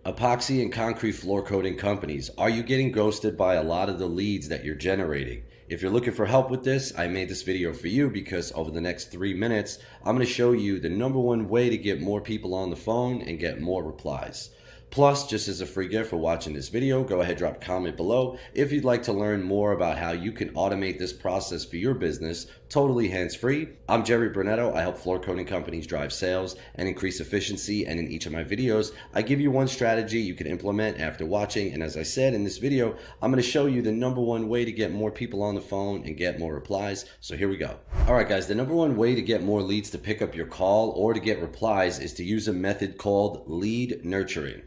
Epoxy and concrete floor coating companies, are you getting ghosted by a lot of the leads that you're generating? If you're looking for help with this, I made this video for you because over the next 3 minutes, I'm going to show you the #1 way to get more people on the phone and get more replies. Plus, just as a free gift for watching this video, go ahead, drop a comment below if you'd like to learn more about how you can automate this process for your business totally hands-free. I'm Jerry Brunetto. I help floor coating companies drive sales and increase efficiency, and in each of my videos, I give you one strategy you can implement after watching. And as I said in this video, I'm going to show you the #1 way to get more people on the phone and get more replies. So here we go. All right, guys, the #1 way to get more leads to pick up your call or to get replies is to use a method called lead nurturing.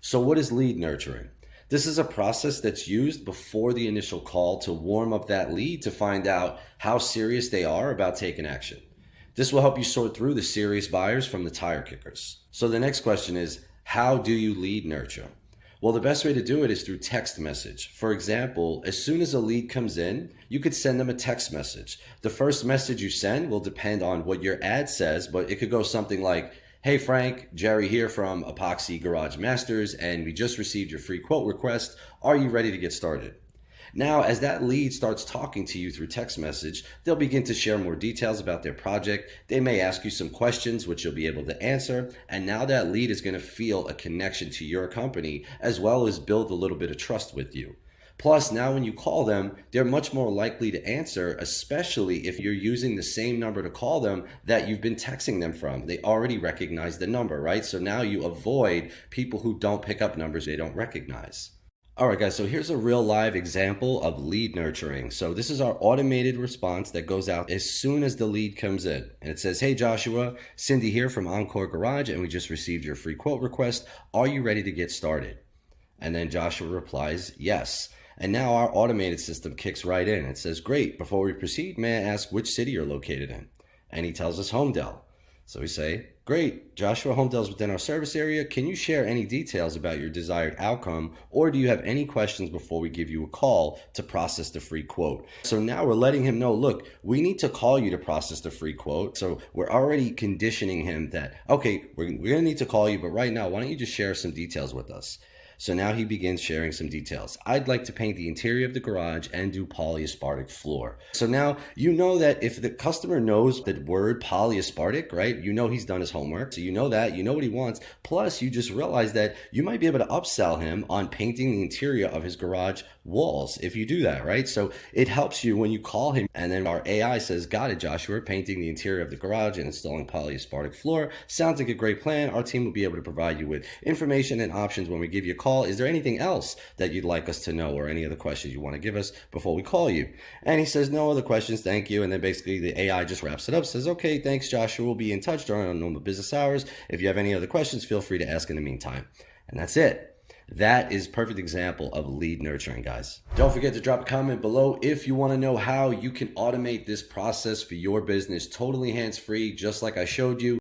So what is lead nurturing? This is a process that's used before the initial call to warm up that lead to find out how serious they are about taking action. This will help you sort through the serious buyers from the tire kickers. So the next question is, how do you lead nurture? Well, the best way to do it is through text message. For example, as soon as a lead comes in, you could send them a text message. The first message you send will depend on what your ad says, but it could go something like, "Hey Frank, Jerry here from Epoxy Garage Masters, and we just received your free quote request. Are you ready to get started?" Now, as that lead starts talking to you through text message, they'll begin to share more details about their project. They may ask you some questions, which you'll be able to answer. And now that lead is going to feel a connection to your company, as well as build a little bit of trust with you. Plus, now when you call them, they're much more likely to answer, especially if you're using the same number to call them that you've been texting them from. They already recognize the number, right? So now you avoid people who don't pick up numbers they don't recognize. All right, guys, so here's a real live example of lead nurturing. So this is our automated response that goes out as soon as the lead comes in. And it says, "Hey, Joshua, Cindy here from Encore Garage, and we just received your free quote request. Are you ready to get started?" And then Joshua replies, "Yes." And now our automated system kicks right in. It says, "Great, before we proceed, may I ask which city you're located in?" And he tells us Homedale. So we say, "Great, Joshua, Homedale's within our service area. Can you share any details about your desired outcome, or do you have any questions before we give you a call to process the free quote?" So now we're letting him know, look, we need to call you to process the free quote. So we're already conditioning him that, okay, we're going to need to call you, but right now, why don't you just share some details with us? So now he begins sharing some details. "I'd like to paint the interior of the garage and do polyaspartic floor." So now you know that if the customer knows the word polyaspartic, right? You know he's done his homework. So you know that, you know what he wants. Plus you just realize that you might be able to upsell him on painting the interior of his garage walls if you do that, right? So it helps you when you call him, and then our AI says, "Got it, Joshua, painting the interior of the garage and installing polyaspartic floor. Sounds like a great plan. Our team will be able to provide you with information and options when we give you a call. Is there anything else that you'd like us to know, or any other questions you want to give us before we call you?" And he says, "No other questions, thank you." And then basically the AI just wraps it up, says, "Okay, thanks, Joshua. We'll be in touch during our normal business hours. If you have any other questions, feel free to ask in the meantime." And that's it. That is a perfect example of lead nurturing, guys. Don't forget to drop a comment below if you want to know how you can automate this process for your business totally hands-free, just like I showed you.